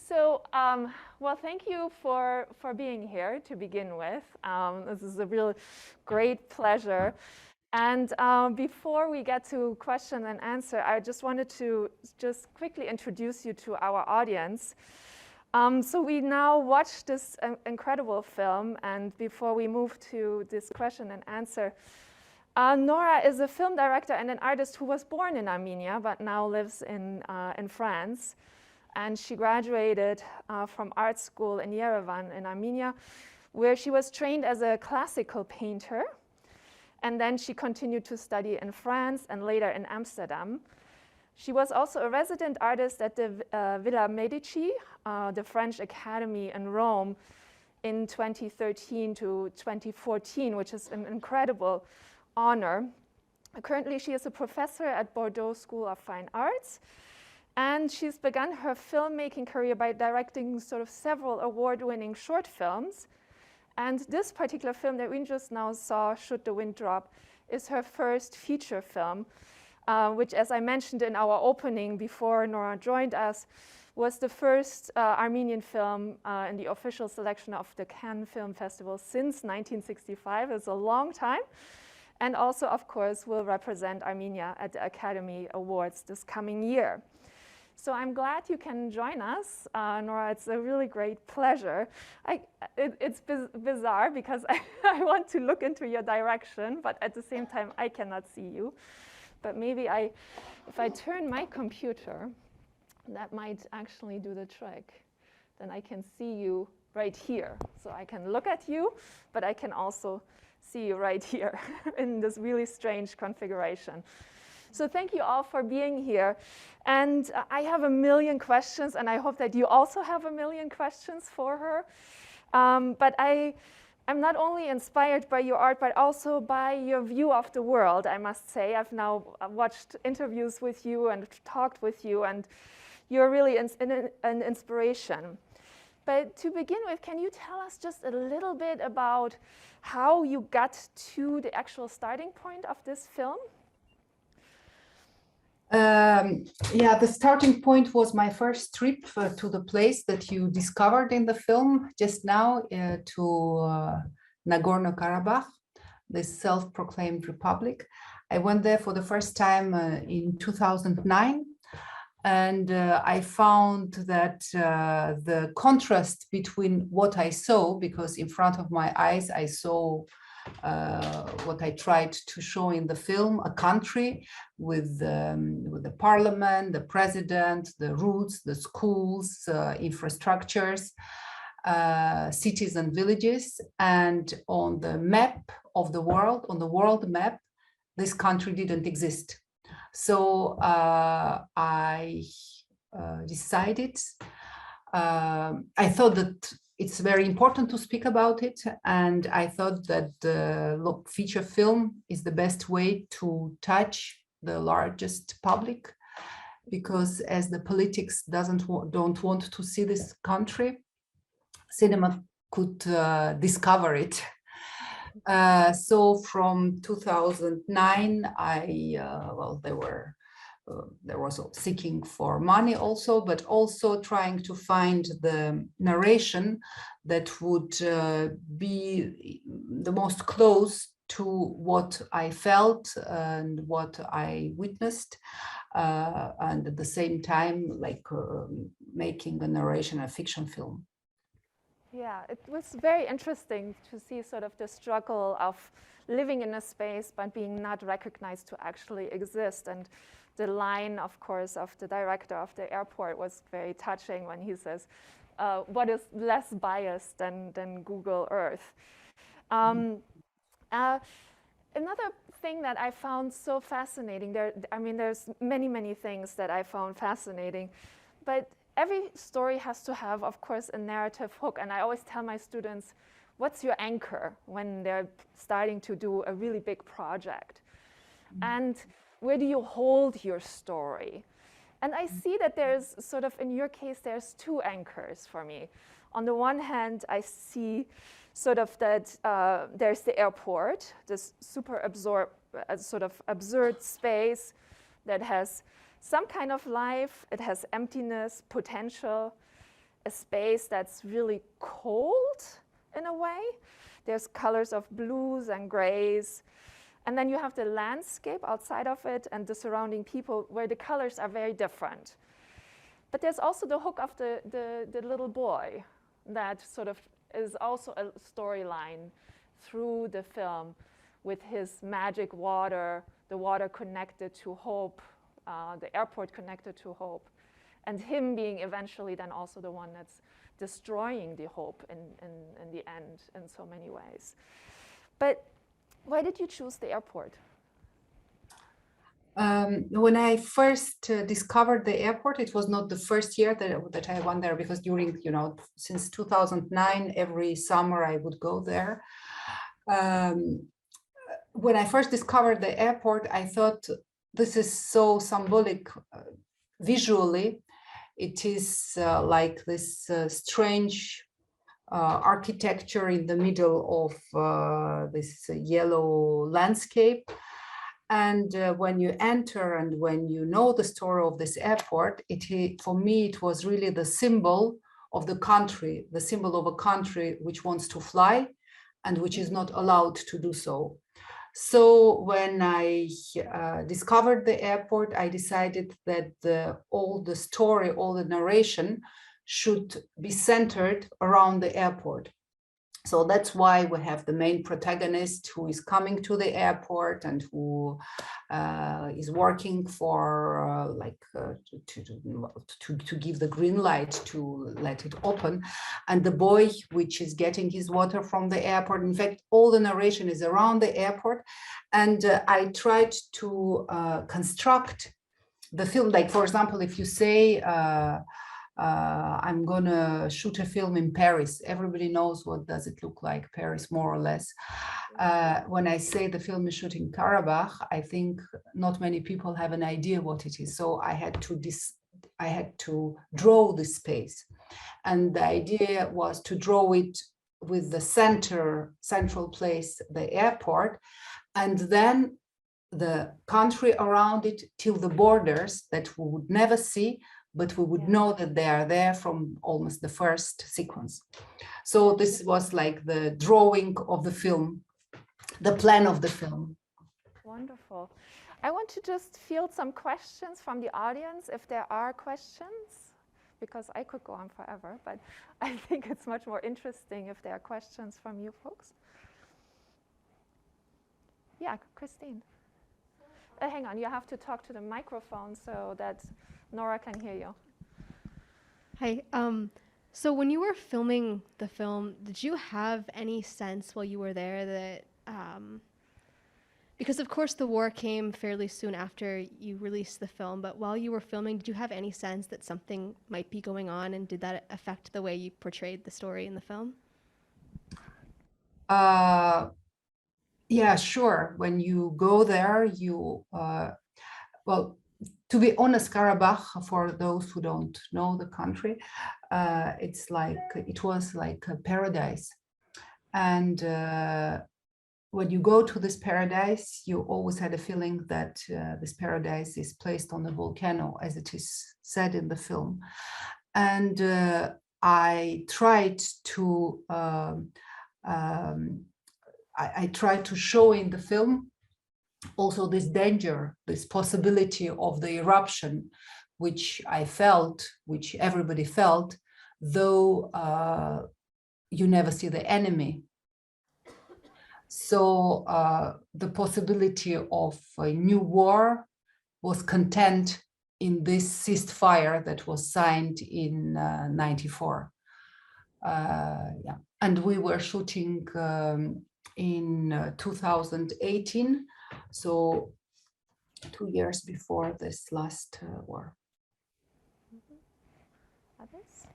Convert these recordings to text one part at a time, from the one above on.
Well, thank you for being here to begin with. This is a real great pleasure. And before we get to question and answer, I just wanted to just quickly introduce you to our audience. So we now watched this incredible film, and before we move to this question and answer, Nora is a film director and an artist who was born in Armenia, but now lives in France. And she graduated from art school in Yerevan in Armenia, where she was trained as a classical painter. And then she continued to study in France and later in Amsterdam. She was also a resident artist at the Villa Medicis, the French Academy in Rome in 2013 to 2014, which is an incredible honor. Currently, she is a professor at Bordeaux School of Fine Arts. And she's begun her filmmaking career by directing sort of several award-winning short films. And this particular film that we just now saw, Should the Wind Drop, is her first feature film, which, as I mentioned in our opening before Nora joined us, was the first Armenian film in the official selection of the Cannes Film Festival since 1965. It's a long time. And also, of course, will represent Armenia at the Academy Awards this coming year. So I'm glad you can join us, Nora. It's a really great pleasure. It's bizarre because I want to look into your direction, but at the same time, I cannot see you. But maybe if I turn my computer, that might actually do the trick. Then I can see you right here. So I can look at you, but I can also see you right here in this really strange configuration. So thank you all for being here. And I have a million questions, and I hope that you also have a million questions for her. But I'm not only inspired by your art, but also by your view of the world, I must say. I've now watched interviews with you and talked with you, and you're really an inspiration. But to begin with, can you tell us just a little bit about how you got to the actual starting point of this film? Yeah, the starting point was my first trip to the place that you discovered in the film just now, to Nagorno-Karabakh, this self-proclaimed republic. I went there for the first time in 2009, and I found that the contrast between what I saw, because in front of my eyes I saw what I tried to show in the film, a country with the parliament, the president, the roads, the schools, infrastructures, cities and villages. And on the map of the world, on the world map, this country didn't exist. So I decided, I thought that it's very important to speak about it, and I thought that the feature film is the best way to touch the largest public, because as the politics don't want to see this country, cinema could discover it. So from 2009, there was seeking for money also, but also trying to find the narration that would be the most close to what I felt and what I witnessed, and at the same time, like making a narration, a fiction film. Yeah, it was very interesting to see sort of the struggle of living in a space but being not recognized to actually exist. And the line, of course, of the director of the airport was very touching when he says, what is less biased than Google Earth? Another thing that I found so fascinating, there's many things that I found fascinating, but every story has to have, of course, a narrative hook. And I always tell my students, what's your anchor when they're starting to do a really big project? And where do you hold your story? And I see that there's sort of, in your case, there's two anchors for me. On the one hand, I see sort of that there's the airport, this super sort of absurd space that has some kind of life, it has emptiness, potential, a space that's really cold in a way. There's colors of blues and grays. And then you have the landscape outside of it and the surrounding people where the colors are very different. But there's also the hook of the little boy that sort of is also a storyline through the film with his magic water, the water connected to hope, the airport connected to hope, and him being eventually then also the one that's destroying the hope in the end in so many ways. But why did you choose the airport? When I first discovered the airport, it was not the first year that I went there, because during, since 2009, every summer I would go there. When I first discovered the airport, I thought this is so symbolic visually. It is like this strange architecture in the middle of this yellow landscape. And when you enter and when you know the story of this airport, for me, it was really the symbol of the country, the symbol of a country which wants to fly and which is not allowed to do so. So when I discovered the airport, I decided that all the story, all the narration should be centered around the airport. So that's why we have the main protagonist who is coming to the airport and who is working for to give the green light to let it open, and the boy which is getting his water from the airport. In fact, all the narration is around the airport, and I tried to construct the film. Like, for example, if you say I'm gonna shoot a film in Paris, everybody knows what does it look like, Paris, more or less. When I say the film is shooting in Karabakh, I think not many people have an idea what it is. So I had to draw this space. And the idea was to draw it with the central place, the airport, and then the country around it till the borders that we would never see, but we would know that they are there from almost the first sequence. So this was like the drawing of the film, the plan of the film. Wonderful. I want to just field some questions from the audience, if there are questions, because I could go on forever, but I think it's much more interesting if there are questions from you folks. Yeah, Christine. Hang on, you have to talk to the microphone so that Nora can hear you. Hi. So when you were filming the film, did you have any sense while you were there that, because of course the war came fairly soon after you released the film, but while you were filming, did you have any sense that something might be going on, and did that affect the way you portrayed the story in the film? Yeah, sure. When you go there, well, to be honest, Karabakh, for those who don't know the country, it was like a paradise. And when you go to this paradise, you always had a feeling that this paradise is placed on a volcano, as it is said in the film. And I tried to show in the film also this danger, this possibility of the eruption, which I felt, which everybody felt, though you never see the enemy. So the possibility of a new war was contained in this ceasefire that was signed in 94. Yeah. And we were shooting in 2018, so 2 years before this last war. Others?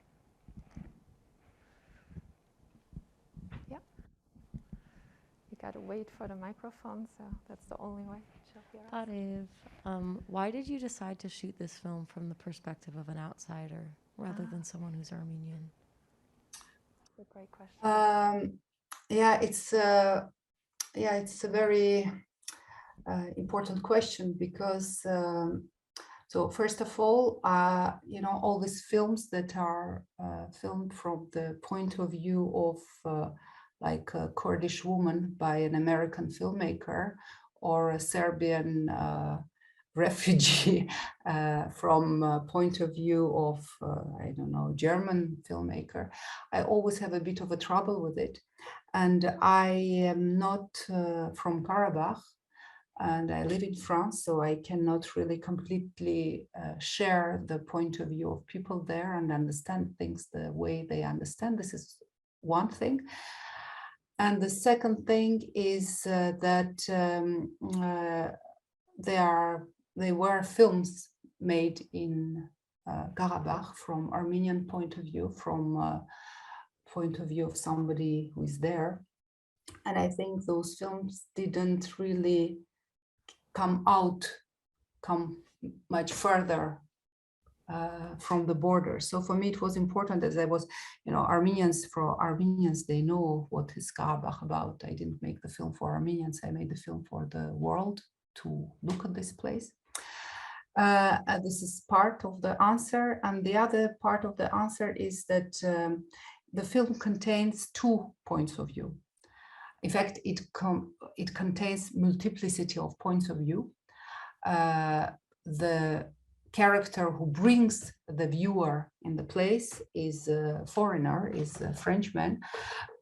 Yeah. You got to wait for the microphone, so that's the only way. Why did you decide to shoot this film from the perspective of an outsider rather than someone who's Armenian? That's a great question. It's a very important question, because So first of all, all these films that are filmed from the point of view of like a Kurdish woman by an American filmmaker, or a Serbian refugee from a point of view of, I don't know, German filmmaker, I always have a bit of a trouble with it. And I am not from Karabakh, and I live in France, so I cannot really completely share the point of view of people there and understand things the way they understand. This is one thing. And the second thing is that they were films made in Karabakh from Armenian point of view, from point of view of somebody who is there. And I think those films didn't really come much further from the border. So for me, it was important, as I was, Armenians, they know what is Karabakh about. I didn't make the film for Armenians, I made the film for the world to look at this place. This is part of the answer. And the other part of the answer is that the film contains two points of view. In fact, it contains multiplicity of points of view. The character who brings the viewer in the place is a foreigner, is a Frenchman,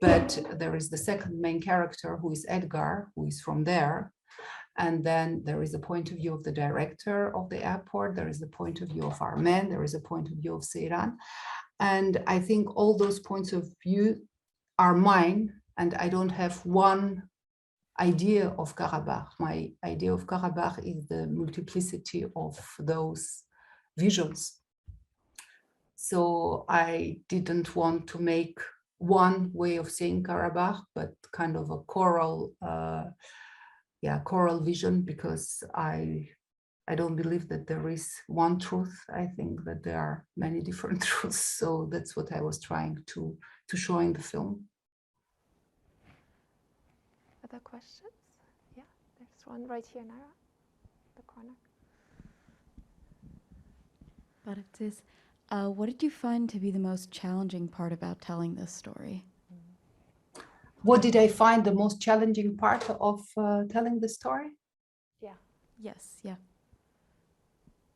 but there is the second main character who is Edgar, who is from there. And then there is a point of view of the director of the airport, there is the point of view of Armen, there is a point of view of Seyran. And I think all those points of view are mine, and I don't have one idea of Karabakh. My idea of Karabakh is the multiplicity of those visions. So I didn't want to make one way of seeing Karabakh, but kind of a choral vision, because I don't believe that there is one truth. I think that there are many different truths. So that's what I was trying to show in the film. Other questions? Yeah, there's one right here, Nora, the corner. What did you find to be the most challenging part about telling this story? What did I find the most challenging part of telling the story? Yeah. Yes, yeah.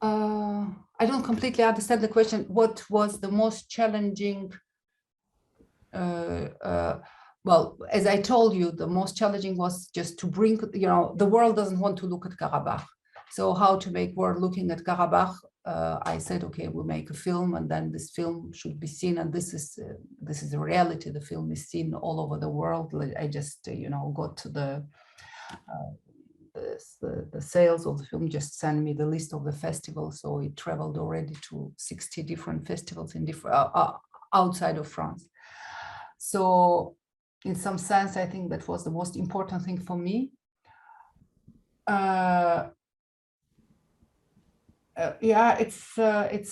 I don't completely understand the question. What was the most challenging? Well, as I told you, the most challenging was just to bring, the world doesn't want to look at Karabakh. So how to make world looking at Karabakh? I said, okay, we'll make a film, and then this film should be seen. And this is the reality. The film is seen all over the world. I just, got the sales of the film, just sent me the list of the festivals. So it traveled already to 60 different festivals in different outside of France. So in some sense, I think that was the most important thing for me. It's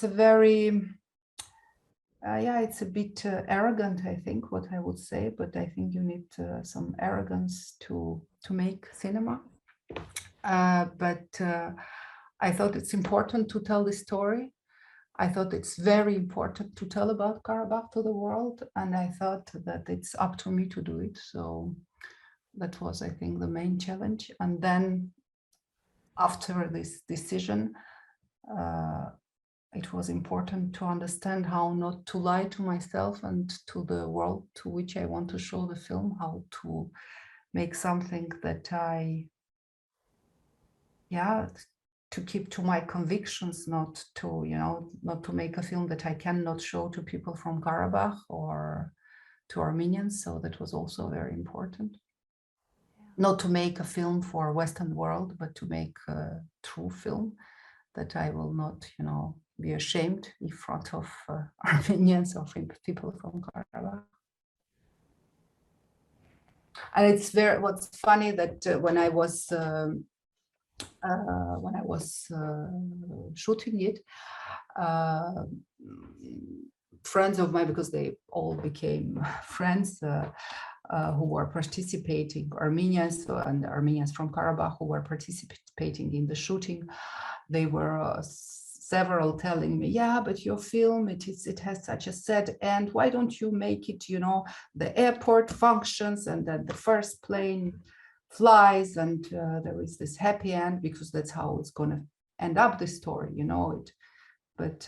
a very, it's a bit arrogant, I think, what I would say, but I think you need some arrogance to make cinema. But I thought it's important to tell this story. I thought it's very important to tell about Karabakh to the world, and I thought that it's up to me to do it. So that was, I think, the main challenge. And then after this decision, it was important to understand how not to lie to myself and to the world to which I want to show the film, how to make something that to keep to my convictions, not to make a film that I cannot show to people from Karabakh or to Armenians. So that was also very important. Yeah. Not to make a film for Western world, but to make a true film that I will not, be ashamed in front of Armenians or people from Karabakh. And what's funny that when I was shooting it, friends of mine, because they all became friends, who were participating, Armenians and Armenians from Karabakh who were participating in the shooting, they were several telling me, yeah, but your film, it has such a sad end. Why don't you make it, you know, the airport functions and then the first plane flies and there is this happy end, because that's how it's going to end up the story, you know it. But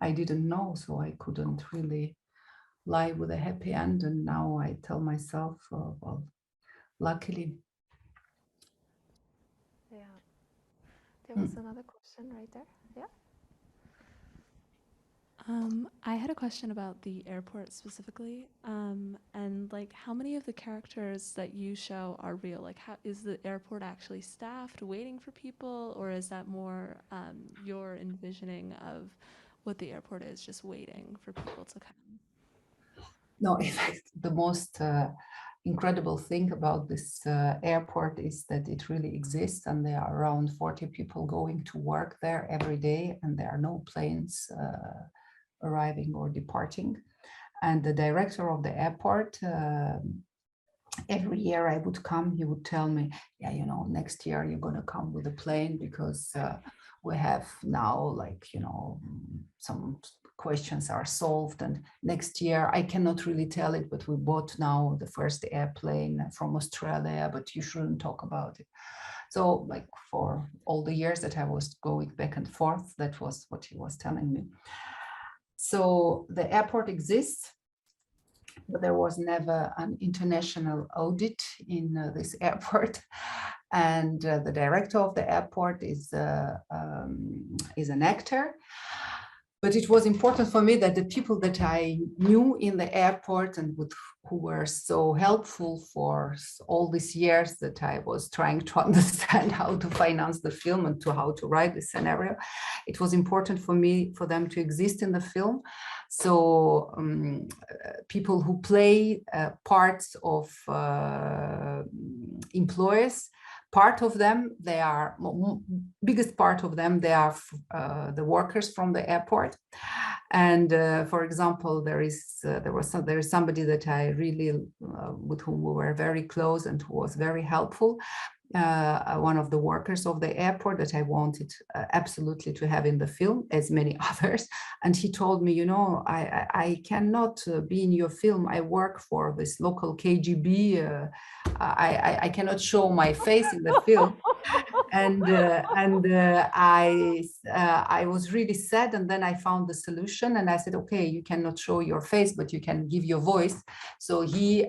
I didn't know, so I couldn't really lie with a happy end. And now I tell myself, well, luckily. Yeah. There was another question right there. Yeah. I had a question about the airport specifically, and like how many of the characters that you show are real? Like, how is the airport actually staffed, waiting for people, or is that more your envisioning of what the airport is, just waiting for people to come? No, in fact, the most incredible thing about this airport is that it really exists, and there are around 40 people going to work there every day, and there are no planes arriving or departing. And the director of the airport, every year I would come, he would tell me, yeah, you know, next year you're going to come with a plane, because we have now, like, you know, some questions are solved, and next year, I cannot really tell it, but we bought now the first airplane from Australia, but you shouldn't talk about it. So like for all the years that I was going back and forth, that was what he was telling me. So the airport exists, but there was never an international audit in this airport. And the director of the airport is an actor. But it was important for me that the people that I knew in the airport and who were so helpful for all these years that I was trying to understand how to finance the film and how to write the scenario, it was important for me, for them to exist in the film. So people who play parts of employees, part of them, they are, biggest part of them, they are the workers from the airport. And for example, there is somebody that I really, with whom we were very close and who was very helpful. One of the workers of the airport that I wanted absolutely to have in the film, as many others. And he told me, you know, I cannot be in your film. I work for this local KGB. I cannot show my face in the film. And I was really sad. And then I found the solution, and I said, okay, you cannot show your face, but you can give your voice. So he,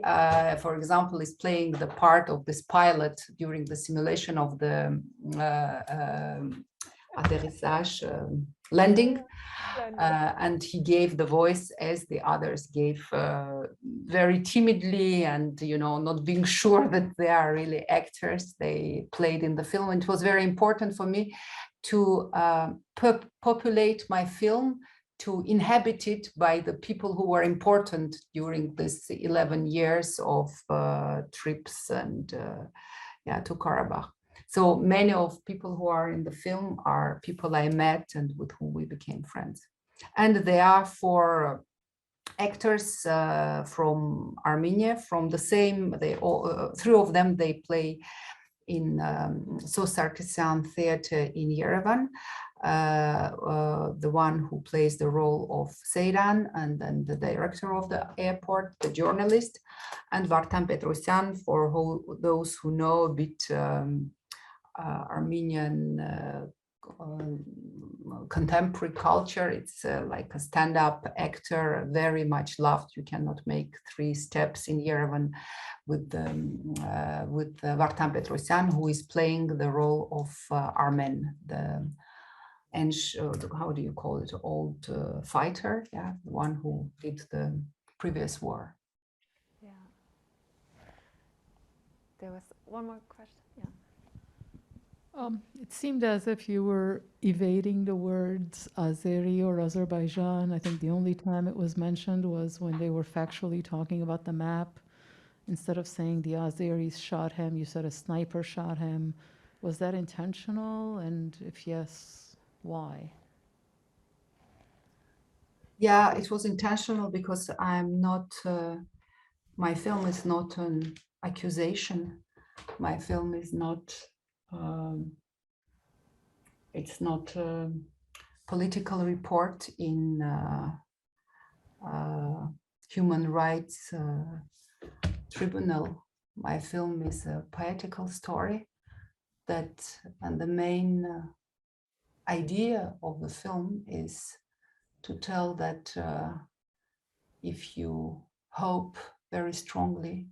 for example, is playing the part of this pilot during the simulation of the atterrissage landing. And he gave the voice as the others gave, very timidly, and, you know, not being sure that they are really actors. They played in the film, and it was very important for me to populate my film, to inhabit it by the people who were important during this 11 years of trips and to Karabakh. So many of people who are in the film are people I met and with whom we became friends. And they are for actors from Armenia, from the same, they all, three of them, they play in Sarkisyan Theater in Yerevan. The one who plays the role of Seyran, and then the director of the airport, the journalist, and Vartan Petrosyan, for those who know a bit Armenian contemporary culture. It's like a stand-up actor, very much loved. You cannot make 3 steps in Yerevan with Vartan Petrosyan, who is playing the role of Armen, how do you call it, old fighter, the one who did the previous war. Yeah. There was one more question. Yeah. It seemed as if you were evading the words Azeri or Azerbaijan. I think the only time it was mentioned was when they were factually talking about the map. Instead of saying the Azeris shot him, you said a sniper shot him. Was that intentional? And if yes, why? Yeah, it was intentional, because I'm not, my film is not an accusation. My film is not, it's not political report in human rights tribunal. My film is a poetical story and the main idea of the film is to tell that if you hope very strongly,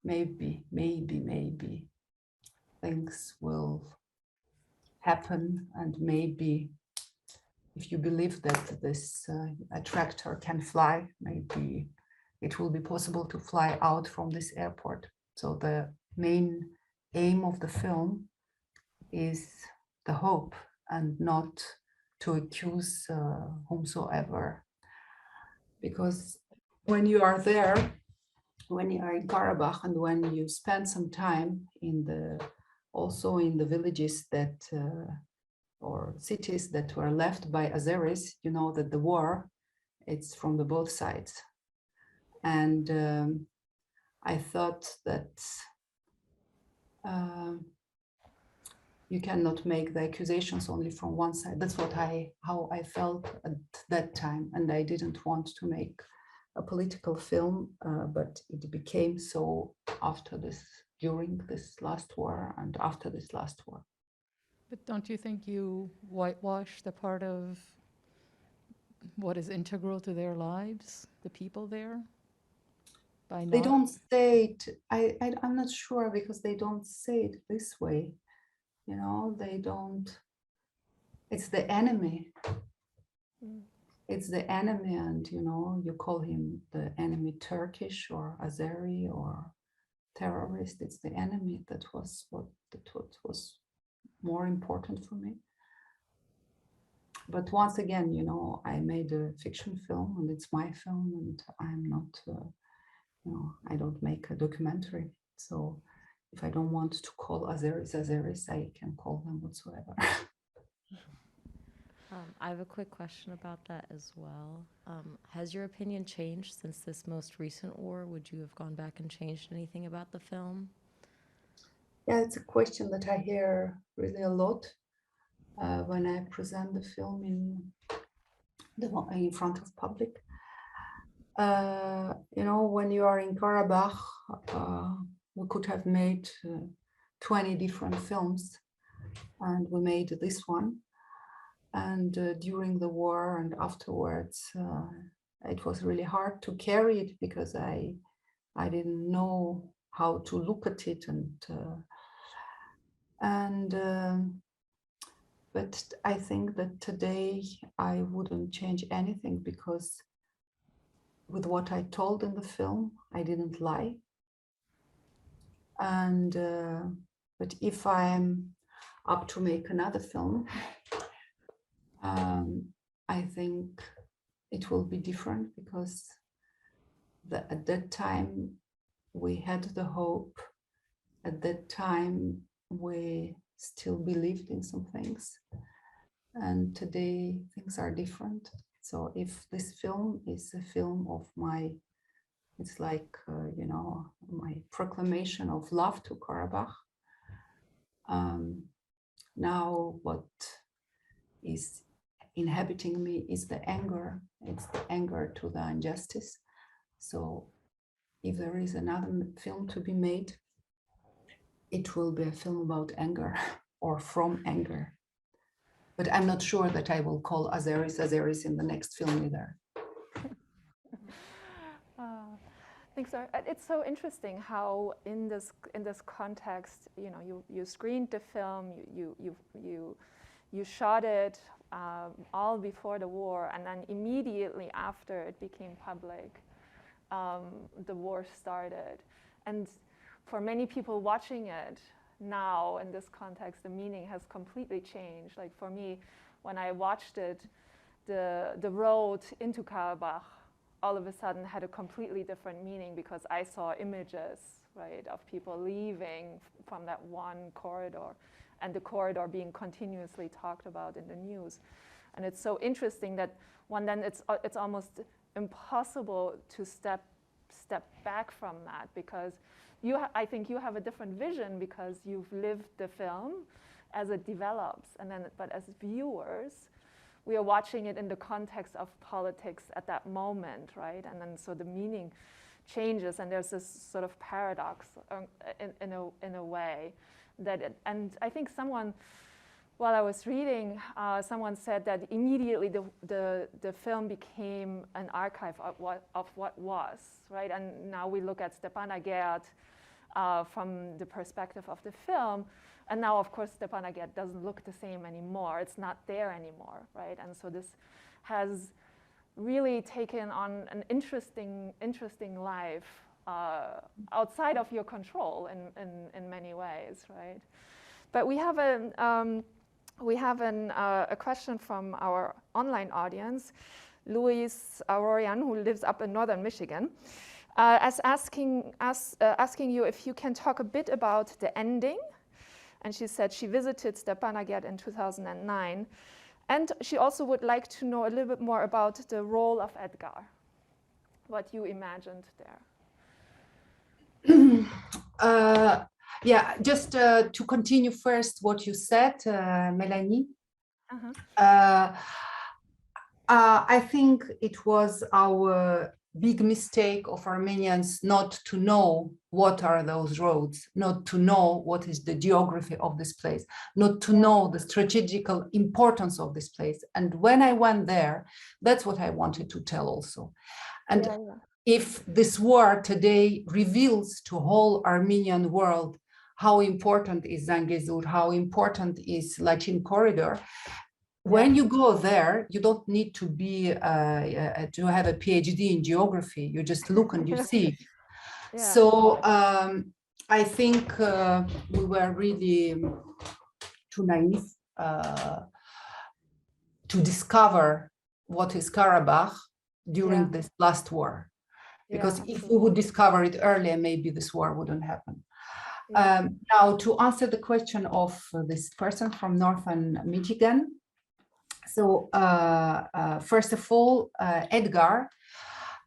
maybe things will happen, and maybe if you believe that this a tractor can fly, maybe it will be possible to fly out from this airport. So the main aim of the film is the hope and not to accuse whomsoever. Because when you are there, when you are in Karabakh, and when you spend some time also in the villages that or cities that were left by Azeris, you know that the war, it's from the both sides. And I thought that you cannot make the accusations only from one side. That's how I felt at that time. And I didn't want to make a political film, but it became so during this last war and after this last war. But don't you think you whitewash the part of what is integral to their lives, the people there? They don't say it, I'm not sure, because they don't say it this way. You know, they don't, it's the enemy. It's the enemy, and you know, you call him the enemy Turkish or Azeri or terrorist. It's the enemy. That was what was more important for me. But once again, you know, I made a fiction film, and it's my film, and I'm not, you know, I don't make a documentary. So if I don't want to call Azeris, I can call them whatsoever. I have a quick question about that as well. Has your opinion changed since this most recent war? Would you have gone back and changed anything about the film? Yeah, it's a question that I hear really a lot when I present the film in front of public. You know, when you are in Karabakh, we could have made 20 different films, and we made this one. And during the war and afterwards, it was really hard to carry it, because I didn't know how to look at it, but I think that today I wouldn't change anything, because with what I told in the film, I didn't lie. And but if I'm up to make another film, I think it will be different, because at that time we had the hope. At that time we still believed in some things, and today things are different. So if this film is a film of it's like, you know, my proclamation of love to Karabakh. Now what is inhabiting me is the anger. It's the anger to the injustice. So if there is another film to be made, it will be a film about anger or from anger. But I'm not sure that I will call Azeris in the next film either. Thanks. It's so interesting how in this context, you know, you screened the film, you shot it all before the war, and then immediately after it became public, the war started. And for many people watching it now in this context, the meaning has completely changed. Like for me, when I watched it, the road into Karabakh all of a sudden had a completely different meaning, because I saw images, right, of people leaving from that one corridor, and the corridor being continuously talked about in the news. And it's so interesting that then it's almost impossible to step back from that, because I think you have a different vision, because you've lived the film as it develops, but as viewers, we are watching it in the context of politics at that moment, right? And then so the meaning changes, and there's this sort of paradox in a way that it, and I think someone, while I was reading, someone said that immediately the film became an archive of what was, right? And now we look at Stepanakert from the perspective of the film, and now of course Stepanakert doesn't look the same anymore. It's not there anymore, right? And so this has really taken on an interesting life outside of your control in many ways, right? But we have a question from our online audience, Louis Arorian, who lives up in northern Michigan, asking you if you can talk a bit about the ending. And she said she visited Stepanakert in 2009. And she also would like to know a little bit more about the role of Edgar, what you imagined there. Yeah, just to continue first what you said, Melanie. I think it was our big mistake of Armenians not to know what are those roads, not to know what is the geography of this place, not to know the strategical importance of this place. And when I went there, that's what I wanted to tell also. And if this war today reveals to whole Armenian world how important is Zangezur, how important is Lachin Corridor, when you go there, you don't need to be to have a PhD in geography. You just look and you see. So I think we were really too naive to discover what is Karabakh during this last war. Because if we would discover it earlier, maybe this war wouldn't happen. Now, to answer the question of this person from northern Michigan. So first of all, Edgar,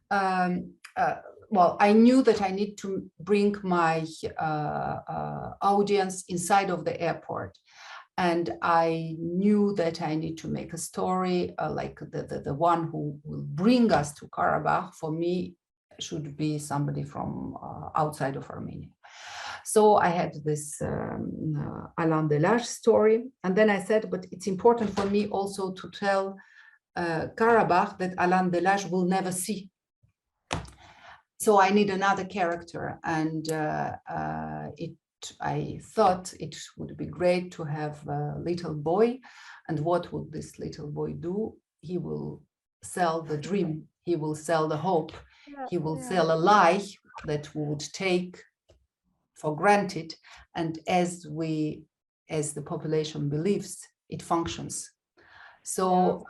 well, I knew that I need to bring my audience inside of the airport. And I knew that I need to make a story like the one who will bring us to Karabakh, for me, should be somebody from outside of Armenia. So I had this Alain Delage story. And then I said, but it's important for me also to tell Karabakh that Alain Delage will never see. So I need another character. And I thought it would be great to have a little boy. And what would this little boy do? He will sell the dream. He will sell the hope. He will sell a lie that we would take for granted, and as the population believes, it functions. So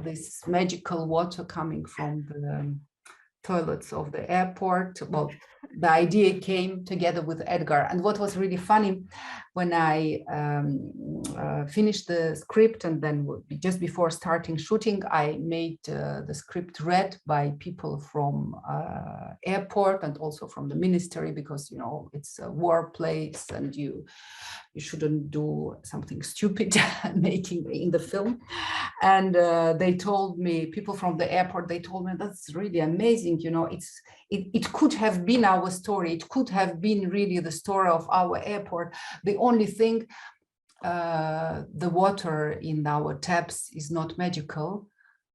this magical water coming from the toilets of the airport, well, the idea came together with Edgar. And what was really funny, when I finished the script, and then just before starting shooting, I made the script read by people from airport and also from the ministry, because, you know, it's a war place and you shouldn't do something stupid making in the film. And they told me, people from the airport, they told me, that's really amazing, you know, it could have been our story. It could have been really the story of our airport. The only thing, the water in our taps is not magical,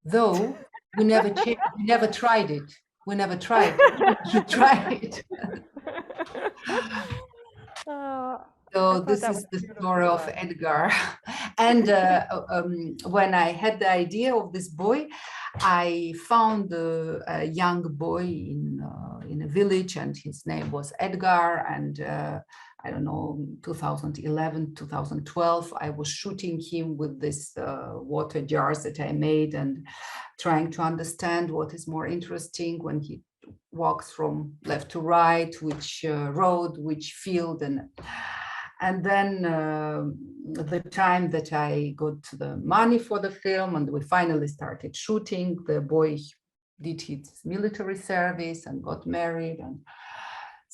though we never tried it. We never tried. You tried it. So this is the story of Edgar. And when I had the idea of this boy, I found a young boy in a village, and his name was Edgar. And I don't know, 2011, 2012, I was shooting him with this water jars that I made and trying to understand what is more interesting when he walks from left to right, which road, which field. And then the time that I got the money for the film and we finally started shooting, the boy did his military service and got married. And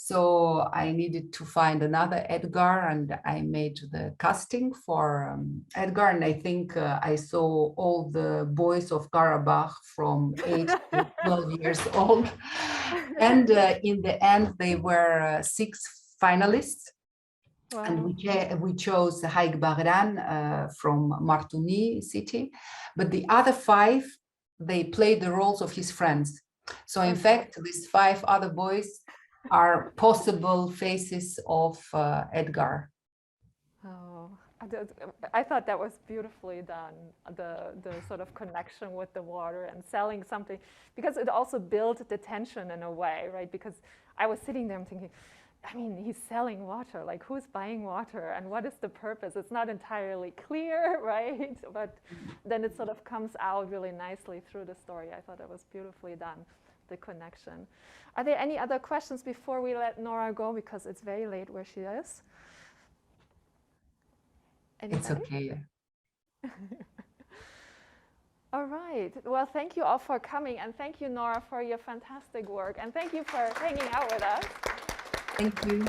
So I needed to find another Edgar, and I made the casting for Edgar. And I think I saw all the boys of Karabakh from 8 to 12 years old. And in the end, they were 6 finalists. Wow. And we chose Haig Bagran from Martuni city. But the other 5, they played the roles of his friends. So in fact, these 5 other boys are possible faces of Edgar. Oh, I thought that was beautifully done, the sort of connection with the water and selling something, because it also built the tension in a way, right? Because I was sitting there and thinking, I mean, he's selling water, like who's buying water and what is the purpose? It's not entirely clear, right? But then it sort of comes out really nicely through the story. I thought it was beautifully done, the connection. Are there any other questions before we let Nora go, because it's very late where she is? Anybody? It's okay. All right. Well, thank you all for coming, and thank you, Nora, for your fantastic work, and thank you for hanging out with us. Thank you.